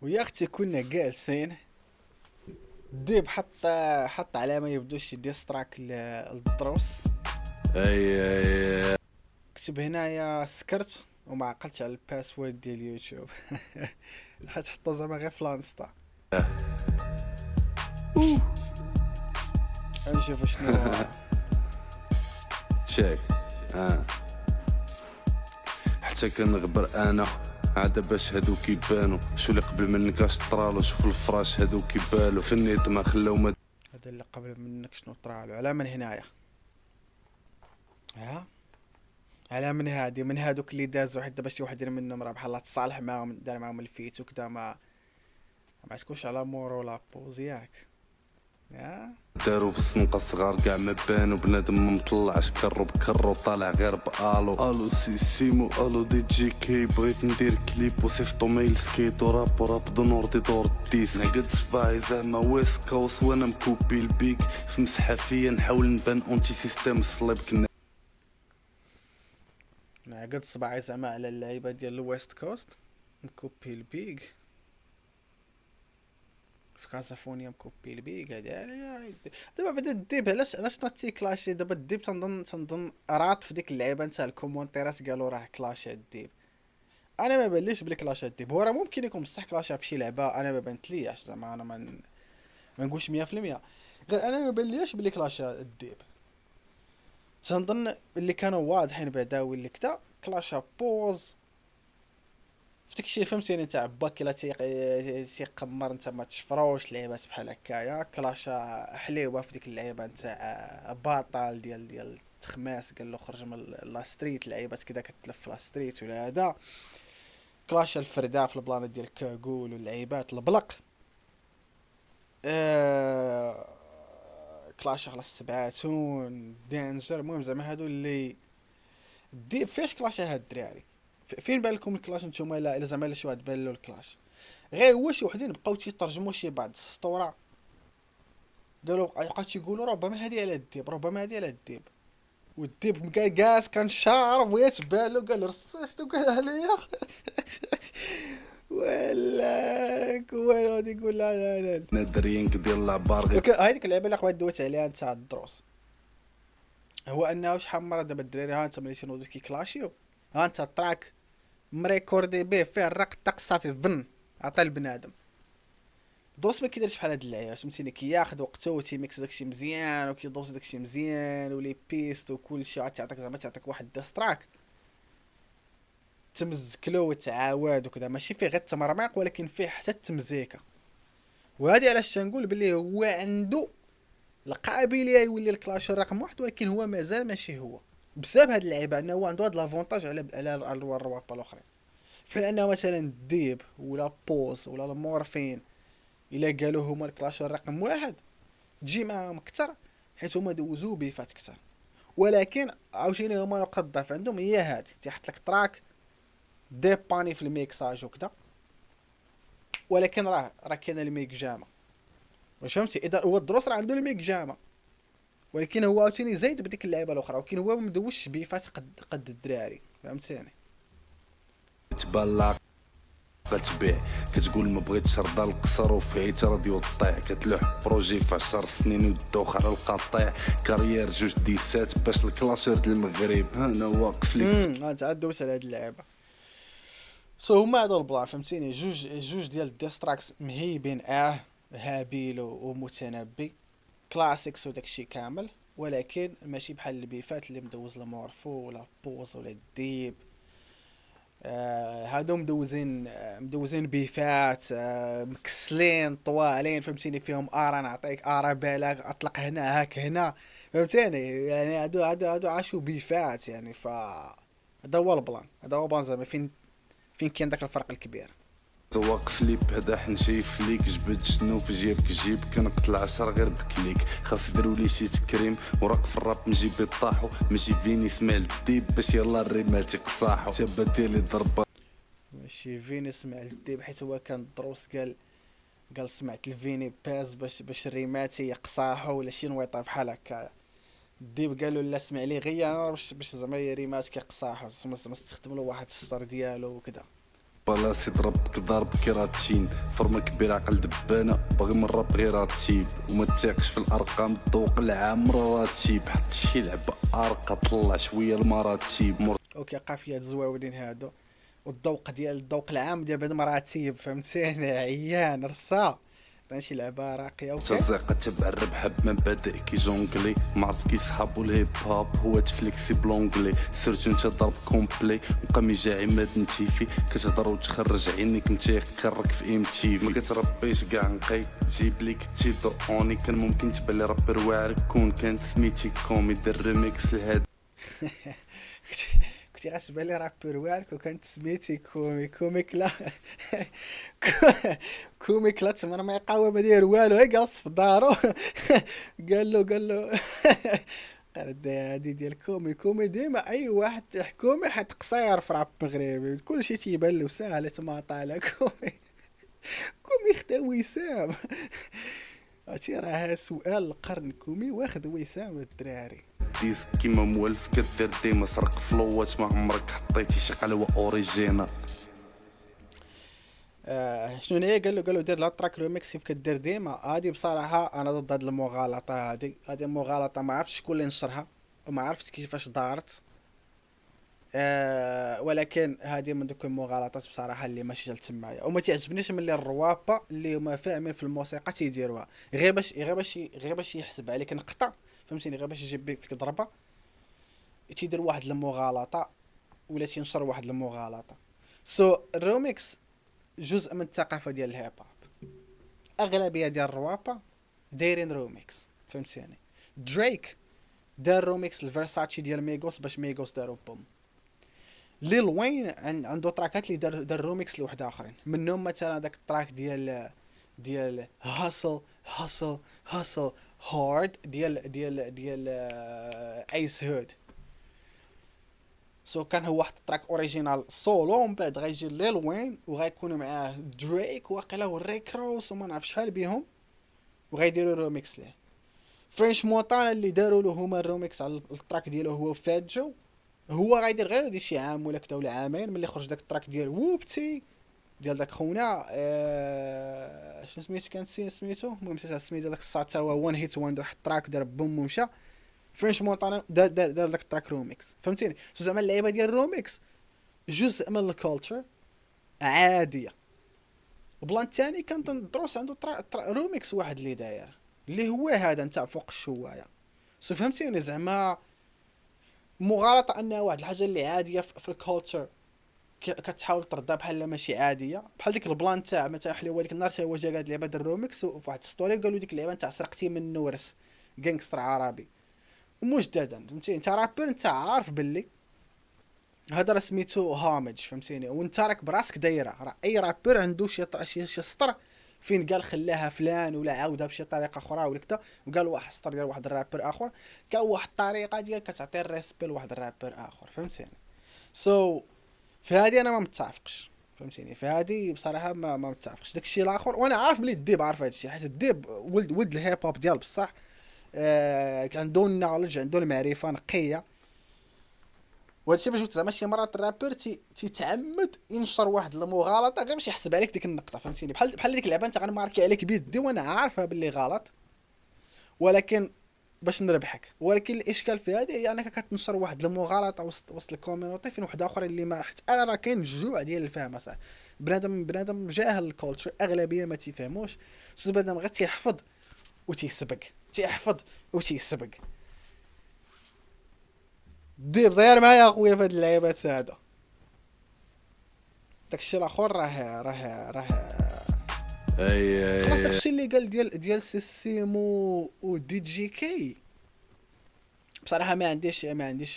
ويا اختي كنا جالسين. الديب حط على ما يبدوش ديستراك للدروس. اي كتب هنايا سكرت وما عقلتش على الباسورد ديال اليوتيوب. حيت حطو زعما غير في لانستا. نشوف شنو. تشيك. اه حتى كنغبر انا عاد باش هادو كيبانو شو اللي قبل منك اش طرالو شوف الفراش هادو كيبالو في النيت ما خلاو ما هذا اللي قبل منك شنو طرالو على من هنايا. ها على من هادي من هادوك اللي دازو حتى باش شي واحد منهم راه بحال تصالح معاهم دار معاهم الفيت وكذا ما تكونش على مورو لا بوز ياك. يا دارو في السنقة الصغار كاع ما بانو بنادم مطلعش كرو بكرو طالع غير بالو الو سيمو الو دي جي كي بغيت ندير كليب وصيفطو ميل سكيت وراب دون اوردي دور الديس نقد صباعي زعما ويست كوس وانا مكوبي البيك في مسحة فيا نحاول نبان اونتي سيستيم الصليب كنا قد صباعي زعما على اللعيبه ديال الويست كوست. نكوبي البيغ في كازافونيا مكوبي البيغ هادي. دابا بدا الديب علاش ناتي كلاشي دابا الديب تنظن رات في ديك اللعيبه نتا الكومونتيرات قالوا راه كلاشي الديب. انا ما بانليش بلي كلاشي الديب هو راه ممكن يكون بصح كلاشي في شي لعبه انا ما بانتلياش زعما انا ما نقولش 100%. غير انا ما بانليش بلي كلاشي الديب. تنظن اللي كانوا واضحين بعدا واللي كدا كلاشا بوز في داكشي فهمتيني تاع باكي لا تيقمر نتا ما تشفروش لعيبات بحال هكايا كلاشا حليوه في ديك اللعيبه نتاع باطال ديال تخماس قال له خرج من لا ستريت لعيبات كذا كتلف في لا ستريت ولا هذا. كلاشا الفردا في البلانات ديال كاغول واللعيبات البلق. آه كلاشا على السبعاتون دانجر المهم زعما هادو اللي ديب فاش كلاشا هاد الدراري. فين بان لكم الكلاش نتوما الا زعما شي واحد بان له الكلاش. غير هو شي وحدين بقاو تيترجموا شي بعض السطوره. قالوا بقاو تيقولوا ربما هادي على الديب ربما هادي على الديب. والديب كاس كان شارب ويتبان له قال رصا شنو قال عليا. ولاك وين غادي يقول لا. نادرين ديال العبار غير هذيك اللعبه اللي خويا دويت عليها نتاع الدروس. هو انه شحال مره دابا الدراري ها انت ملي تنوضو كيكلاشيو. ها انت تراك مريكوردي به فيه الرق طق صافي فن عطى البنادم. دوس ما كيديرش بحال هاد اللعيبه فهمتيني كياخد وقته وتيميكس داكشي مزيان وكيدوس داكشي مزيان ولي بيست وكلشي عاد تعطيك زعما تعطيك واحد ديستراك تمزكلو وتعاود وكذا ماشي فيه غير التمرميق ولكن فيه حتى التمزيكه. وهذه علاش تنقول بلي هو عنده القابليه يولي الكلاش رقم واحد ولكن هو مازال ماشي هو. بسبب هاد اللعيبه انه هو عنده هاد لافونتاج على الروابط الاخرين. فلانه مثلا ديب ولا بوز ولا المورفين الا قالوا هما الكلاش رقم واحد تجي معاهم كثر حيت هما دوزو بيفات كثر. ولكن عاوتاني هما نقطة الضعف عندهم هي هادي تيحط لك تراك ديباني في الميكساج وكذا. ولكن راه كاين الميك جاما واش فهمتي اذا هو الدروس راه عنده الميك جاما. ولكن هو عاوتاني زايد بديك اللعيبه الاخرى ولكن هو مدوش بيفات قد الدراري فهمتيني. تبان كتبيع كتقول ما بغيتش رضا القصر وفي عيت راديو طيح كتلوح بروجي في 10 سنين ودوخ على القطيع كارير جوج ديسات باش الكلاشر د المغرب انا واقف ليك انت عاد دويت على هاد اللعيبه. هما هادو البلان فهمتيني جوج ديال الديستراكس مهيبين هابيل ومتنبي كلاسيكس وداكشي كامل. ولكن ماشي بحال البيفات اللي مدوز المورفو ولا بوز ولا الديب. هادو مدوزين بيفات مكسلين طوالين فهمتيني فيهم ارا نعطيك ارا بالغ اطلق هنا هاك هنا فهمتيني يعني هادو عاشوا بيفات يعني هذا هو البلان هذا هو بلان زعما فين كاين داك الفرق الكبير. واقف لي بهذا حنشيف ليك جبد شنو في جيبك جيب كنقتل 10 غير بكليك خاص يديروا لي شي تكريم وراك في الراب نجيب يطاحو ماشي فيني سمع الديب باش يلا الريمال تيقصاحو تبا ديالي ضربه ماشي فيني سمع الديب حيت هو كان دروس قال سمعت الفيني باز باش الريمات يقصاحو ولا شي نويطه بحال هكا. الديب قالوا لا سمع لي غير انا باش زعما ريمات كيقصاحو زعما استخدم له واحد السطر ديالو وكذا. بلاصي ضربك ضرب كيراتين فرمة كبيرة عقل دبانة باغي من راب غير راتيب وما تثيقش في الارقام الذوق العام راتيب حط شي لعبة ارقى طلع شوية المراتيب اوكي قافيات زواودين هادو، والذوق ديال الذوق العام ديال بنادم مراتب فهمتيني عيان رصا عطيني شي لعبه راقيه. اوكي تزيق تبع الربح بمبادئ كي جونغلي معرفت كي صحابو الهيب هوب هو تفليكسي بلونغلي سيرتو انت ضرب كومبلي وقامي جاعي ما نتيفي كتهضر وتخرج عينيك انت يقرك في ام تي في ما كتربيش كاع نقي جيب ليك تيدو اوني كان ممكن تبان لي رابر واعر كون كانت سميتي كومي دير ريميكس لهاد كنتي غتبان لي رابور واعر وكانت سميتي كوميك لا كوميك لا تمر ما يقاوى ما داير والو هي جالس في دارو قال له قال هادي ديال كومي ديما اي واحد حكومي حيت قصير في راب مغربي كلشي تيبان له ساهل ما طالع كومي خدا وسام هادشي راه سؤال القرن كومي واخد وسام الدراري ديسك كيما مولف كدير ديما سرق فلوات ما عمرك حطيتي شي قلوه اوريجينال. شنو هي قال له دير لا تراك ريميكس كيف كدير ديما هادي بصراحه انا ضد هاد المغالطه هادي مغالطه ما عرفتش شكون اللي نشرها وما عرفتش كيفاش دارت ولكن هذه من دوك المغالطات بصراحه اللي ماشي جالت تمايا وما تعجبنيش ملي الروابه اللي هما فاهمين في الموسيقى تيديروها غير باش يحسب عليك نقطه فهمتيني غير باش يجيب فيك ضربه تيدير واحد المغالطه ولا تينشر واحد المغالطه. الروميكس جزء من الثقافه ديال الهيب هوب اغلبيه ديال الروابه دايرين روميكس فهمتيني. دريك دار روميكس الفيرساتشي ديال ميغوس باش ميغوس دارو بوم. ليل وين عنده تراكات اللي دار روميكس لواحد اخرين منهم مثلا داك التراك ديال هاسل هارد ديال ايس هود كان هو واحد التراك اوريجينال سولو ومن بعد غيجي ليل وين وغيكونوا معاه دريك واقيلا وريك روس وما نعرف شحال بيهم وغيديروا روميكس ليه. فرنش مونتانا اللي داروا له هما الروميكس على التراك ديالو هو فاجو هو غيدير غير شي عام ولا كدا ولا عامين ملي خرج داك التراك ديال ووبتي ديال داك خونا شنو سميتو كان سميتو المهم سميتو داك الساعه تا هو وان هيت وندر حط التراك دار بوم ومشى. فرنش مونتانا دار داك التراك روميكس فهمتيني. زعما اللعيبه ديال الروميكس جزء من الكولتشر عاديه. وبلان الثاني كان دروس عنده روميكس واحد اللي داير اللي هو هذا نتاع فوق الشوايه فهمتيني. زعما مغالطه انها واحد الحاجه اللي عاديه في الكولتشر كتحاول تردها بحال ماشي عاديه بحال ديك البلان تاع مثلا حلي هو ديك النهار هو جا قاد لعبه الروميكس وفي واحد ستوري قالوا ديك اللعبه نتاع سرقتي من نورس غانغستر عربي ومجددا فهمتيني. انت رابر انت عارف باللي هذا راه سميتو هامج فهمتيني وانت راك براسك دايره راه اي رابر عنده شي سطر فين قال خلاها فلان ولا عاودها بشي طريقه اخرى ولا كذا وقال واحد سطر ديال واحد الرابر اخر كان واحد الطريقه ديال كتعطي الريسبي لواحد الرابر اخر فهمتيني. في هذه انا ما متفقش فهمتيني. في هذه بصراحه ما متفقش داكشي الاخر وانا عارف بلي الديب عارف هذا الشيء حيت الديب ولد الهيب هوب ديال بصح عنده النولج عنده المعرفه نقيه وهادشي باش زعما شي مرات الرابر تيتعمد ينشر واحد المغالطه غير باش يحسب عليك ديك النقطه فهمتيني. بحال ديك اللعبه انت غنماركي عليك بيدي وانا عارفها باللي غلط ولكن باش نربحك. ولكن الاشكال في هذه هي انك كتنشر واحد المغالطه وسط الكوميونيتي فين واحد اخر اللي ما حتى انا راه كاين الجوع ديال الفهم صح بنادم جاهل الكولتشر اغلبيه ما تيفهموش بنادم غير تيحفظ وتيسبق ديب زير معايا اخويا في هاد اللعيبات هذا. داكشي الاخر راه اي خلاص داكشي اللي قال ديال سيسيمو ودي جي كي بصراحه ما عنديش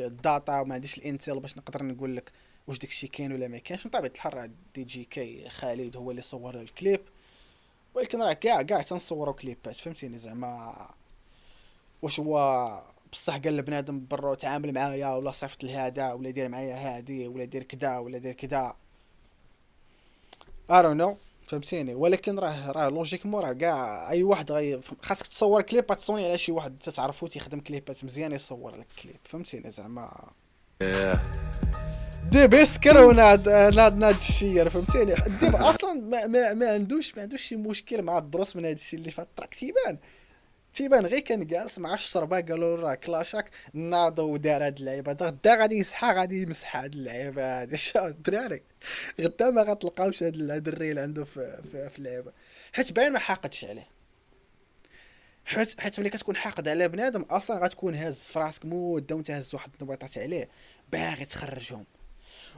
الداتا وما عنديش الانتيل باش نقدر نقول لك واش داكشي كاين ولا ما كاينش. بطبيعه الحال دي جي كي خالد هو اللي صور الكليب ولكن راه كاع تنصوروا كليبات فهمتيني. زعما واش هو بصح قال لبنادم برو تعامل معايا ولا صيفط لهذا ولا دير معايا هادي ولا دير كذا ولا دير كذا I don't know فهمتيني. ولكن راه لوجيكمون راه كاع اي واحد خاصك تصور كليب تصوني على شي واحد تتعرفو تيخدم كليبات مزيان يصور لك كليب فهمتيني. زعما ديب يسكر وناد الشير فهمتيني. الديب اصلا ما عندوش شي مشكل مع الدروس من هذا الشيء اللي في التراك. تيبان غير كان جالس مع الشربه قالوا راه كلاشاك ناضو ودار هاد اللعيبه غدا غادي يصحى غادي يمسح هاد اللعيبه هادي. شو الدراري غدا ما غتلقاوش هاد الريل عنده في اللعيبه، حيت باين ما حاقدش عليه. حيت ملي كتكون حاقد على بنادم اصلا غتكون هاز في راسك مده وانت هاز واحد النبيطات عليه باغي تخرجهم،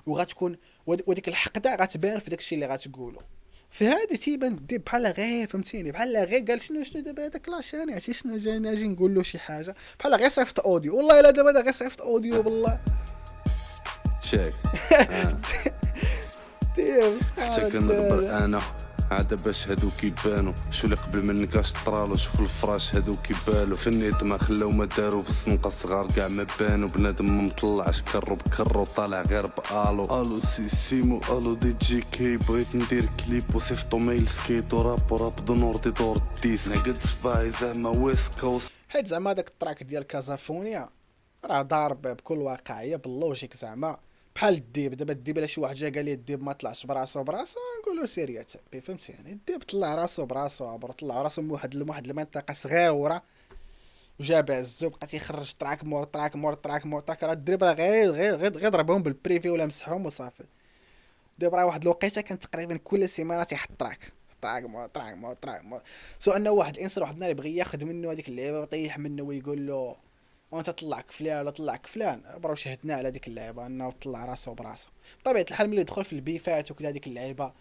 وغتكون وديك الحقده غتبان في داكشي اللي غتقولو. في هادي تيبان دي بحال غير فهمتيني، بحال غير قال شنو دابا هذاك لاشاني عرفتي شنو ناجي نقول له شي حاجه بحال غير صيفط اوديو. والله الا دابا غير صيفط اوديو بالله. تشيك. ديب حتى كنغبر انا عاد باش هادو كيبانو شو اللي قبل منك اش طرالو. شوف الفراش هادو كيبالو في النيت ما خلاو ما دارو في الزنقه الصغار كاع ما بانو. بنادم ما مطلعش كرو بكرو طالع غير بالو. الو سيمو الو دي جي كي بغيت ندير كليب وصيفطو ميل سكيت وراب دو نوردي دور الديس نقد صباعي زعما ويست كوست. حيت زعما داك التراك ديال كازافونيا راه ضارب بكل واقعيه باللوجيك زعما بحال الديب. دابا الديب الا شي واحد جا قال لي الديب ما طلعش براسو نقولوا سيريا تبي فهمتي يعني. الديب طلع راسو براسو عبر طلع راسو من واحد المنطقه صغيره وجاب عزو بقى تيخرج تراك مور تراك مور تراك مور تراك. راه الدريب راه غير ضربهم بالبريفي ولا مسحهم وصافي. الدريب راه واحد الوقيته كان تقريبا كل سيمانه تيحط تراك مور سو انه واحد الانسان واحد النهار يبغي ياخذ منه هذيك اللعيبه ويطيح منه ويقول له وانت طلعك فلان ولا طلعك فلان. برا شهدنا على ديك اللعيبه انه طلع راسو براسو. بطبيعه الحال ملي يدخل في البيفات وكذا ديك اللعيبه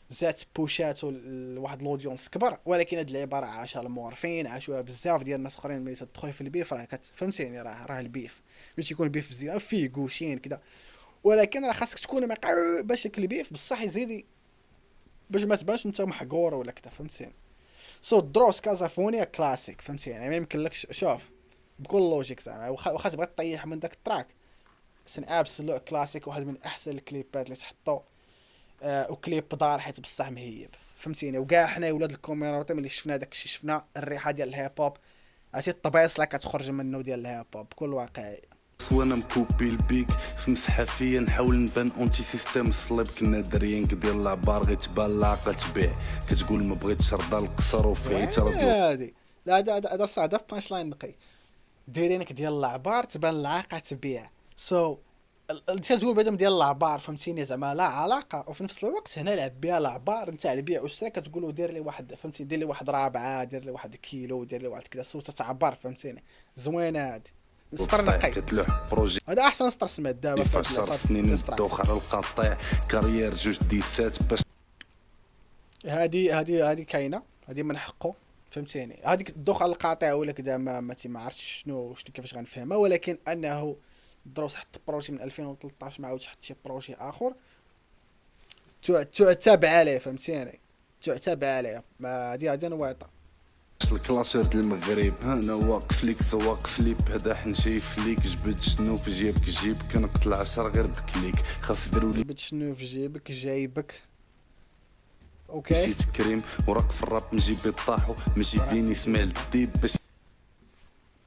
زات بوشات لواحد الاودينس كبر، ولكن هاد اللعيبه راه عاشها المورفين عاشوها بزاف ديال الناس اخرين. ملي تدخل في البيف راه فهمتيني راه البيف ماشي يكون بيف مزيان فيه كوشين كذا، ولكن راه خاصك تكون باش البيف بصح يزيد باش ما تبانش انت محقور ولا كذا فهمتيني. دروس كازافونيا كلاسيك فهمتيني يعني ما يمكنلكش. شوف بكل لوجيك زعما واخا تبغي تطيح من داك التراك سن ابسولوت كلاسيك واحد من احسن الكليبات اللي تحطو. وكليب دار حيت بصح مهيب فهمتيني. وكاع حنا ولاد الكوميونيتي ملي شفنا داكشي شفنا الريحه ديال الهيب هوب عرفتي الطبيص لا كتخرج منه ديال الهيب هوب بكل واقعيه. وانا مكوبي البيك في مسحه فيا نحاول نبان اونتي سيستيم الصليب. كنا دريين ديال العبار غير تبان لاقه تبيع كتقول ما بغيتش رضا القصر وفيه تردو هادي لا هذا صح هذا بانش لاين نقي دايرينك ديال العبار تبان العاقه تبيع. انت تقول بدا ديال العبار فهمتيني زعما لا علاقه، وفي نفس الوقت هنا لعب بها العبار نتاع البيع والشراء. كتقولوا دير لي واحد فهمتي دير لي واحد رابعه دير لي واحد كيلو دير لي واحد كذا تتعبر فهمتيني. زوينه هادي سطر نقي كتلوح بروجي هذا احسن سطر سمعت دابا في 10 سنين ندوخ على القطيع كارير جوج ديسات باش هادي كاينه هادي من حقه فهمتيني. هذيك الدوخ على القاطع ولا كذا ما عرفتش شنو كيفاش غنفهمها، ولكن انه دروس حط بروجي من 2013 ما عاودش حط شي بروجي اخر تعتب عليه فهمتيني تعتب عليه. ما هادي نواطه الكلاشر د المغرب. انا واقف ليك واقف ليب هذا حنشيف ليك جبد شنو في جيبك جيب كنقتل 10 غير بكليك خاص يديروا لي جبد شنو في جيبك جايبك اوكي شي تكريم وراك في الراب مجيب طاحو ماشي فيني سمع الديب باش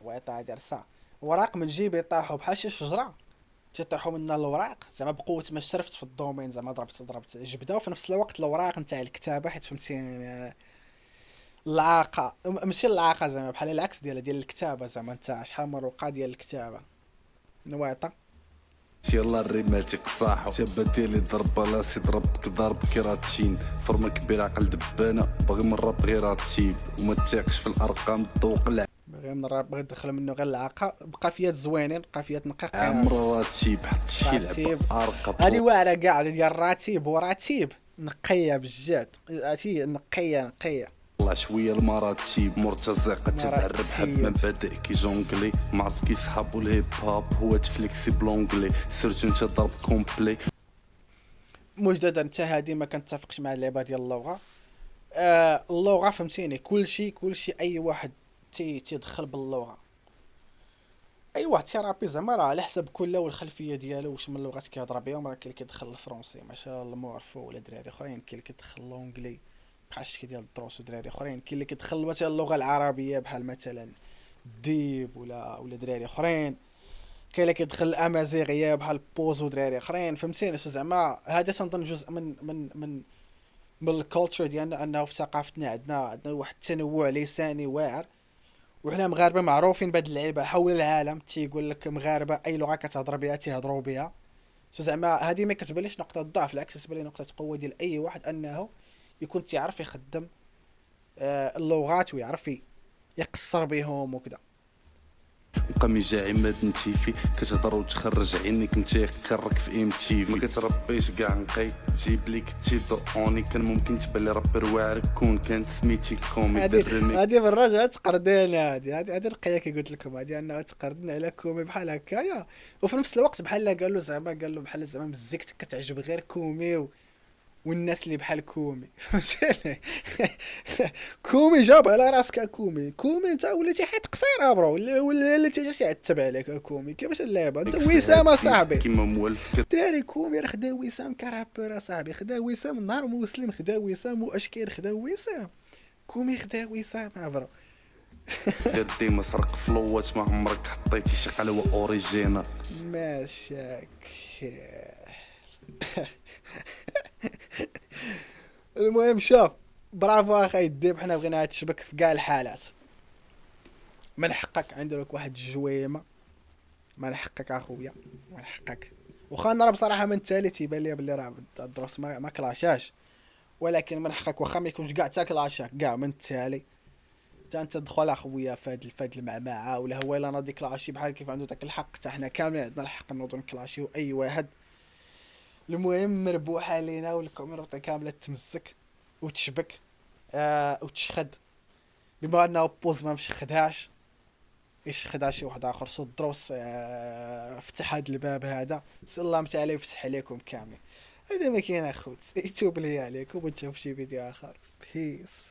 واطا ديال الصا وراق من جيبي طاحوا بحال شي شجره تيطيحوا منا الاوراق زعما بقوه ما شرفت في الدومين زعما ضربت جبده. وفي نفس الوقت الاوراق نتاع الكتابه حيت فهمتيني العاقه ماشي العاقه زعما بحال العكس ديال الكتابه زعما نتاع شحال من ورقه ديال الكتابه نواطه. يلا الريب مالتك صاحو تبا ديالي ضرب راسي ضربك ضرب كيراتشين فرمه كبير عقل دبانه باغي من الراب غير راتيب وما تثيقش في الارقام الذوق باغي من الراب باغي تدخل منه غير العاقه بقى فيات زوينين بقى فيات نقيق عمرو راتيب حط شي لعبه ارقى هادي واعره كاع ديال الراتيب وراتيب نقيه بجد هادي نقيه طلع شويه المراتب مرتزقه تبع الربح بمبادئ كي جونغلي معرفت كي صحابو الهيب هوب هو تفليكسي بلونغلي سيرتو انت ضرب كومبلي مجددا انت هادي ما كنتفقش مع اللعبه ديال اللغه. اللغه فهمتيني كلشي اي واحد تيدخل باللغه اي واحد تيرابي زعما راه على حسب كل والخلفيه ديالو واش من لغات كيهضر بهم. راه كاين اللي كيدخل الفرنسي ما شاء الله مورفو ولا دراري اخرين، كاين اللي كيدخل اللونجلي بحال الشكل ديال الدروس ودراري اخرين، كاين اللي كيدخل مثلا اللغه العربيه بحال مثلا ديب ولا دراري اخرين، كاين اللي كيدخل الامازيغيه بحال بوز ودراري اخرين فهمتيني. زعما هذا تنظن جزء من الكولتشر ديالنا، انه في ثقافتنا عندنا واحد التنوع لساني واعر، وحنا مغاربه معروفين بهاد اللعيبه حول العالم. تيقول لك مغاربه اي لغه كتهضر بها تيهضروا بها. زعما هذه ما كتبانليش نقطه ضعف، بالعكس كتبان لي نقطه قوه ديال اي واحد انه يكون تيعرف يخدم اللغات ويعرف يقصر بهم وكذا. بقى ميجا عماد نتيفي كتهضر وتخرج عينيك نتا كرك في ام تي في، ما كتربيش كاع نقي تجيب ليك تيدو اوني. كان ممكن تبان لي رابر واعر كون كانت سميتي كومي درمي. هذه بالرجعه تقردين، هذه القيه كي قلت لكم، هذه انها تقردنا على كومي بحال هكايا، وفي نفس الوقت بحال قال له زعما قال له بحال زعما مزيكتك كتعجب غير كومي والناس اللي بحال كومي فهمتيني. كومي جاب على راسك كومي، كومي انت وليتي حيت قصيره برو، ولا تيجي يعتب عليك كومي. كيفاش اللعبه انت وسام اصاحبي كيما موالف دراري. كومي راه خدا وسام كرابور اصاحبي، خدا وسام نهار مسلم، خدا وسام واشكير، خدا وسام كومي، خدا وسام برو. غير ديما سرق فلوات ما عمرك حطيتي شي قلوه اوريجينال. ماشاك. المهم شوف، برافو اخي الديب، حنا بغينا تشبك في كاع الحالات. من حقك عندك واحد الجويمه، من حقك اخويا، من حقك. واخا انا راه بصراحه من التالي تيبان لي بلي راه الدروس ما كلاشاش، ولكن من حقك واخا ما يكونش كاع تا كلاشا كاع من التالي تا انت تدخل اخويا فهاد المعمعه، ولا هو الا ناضي كلاشي بحال كيف عنده داك الحق، حتى حنا كاملين عندنا الحق نوضو نكلاشيو اي واحد. المهم مربوحه علينا والكوميونيتي كامله تمسك وتشبك وتشخد، بما انه بوز ما مشخدهاش يشخدها شي واحد اخر. صد دروس فتح هاد الباب هذا، سال الله متعالى يفتح عليكم كاملين. هذا ما كاين اخوت، يتوب لي عليكم ونشوف شي فيديو اخر. بيس.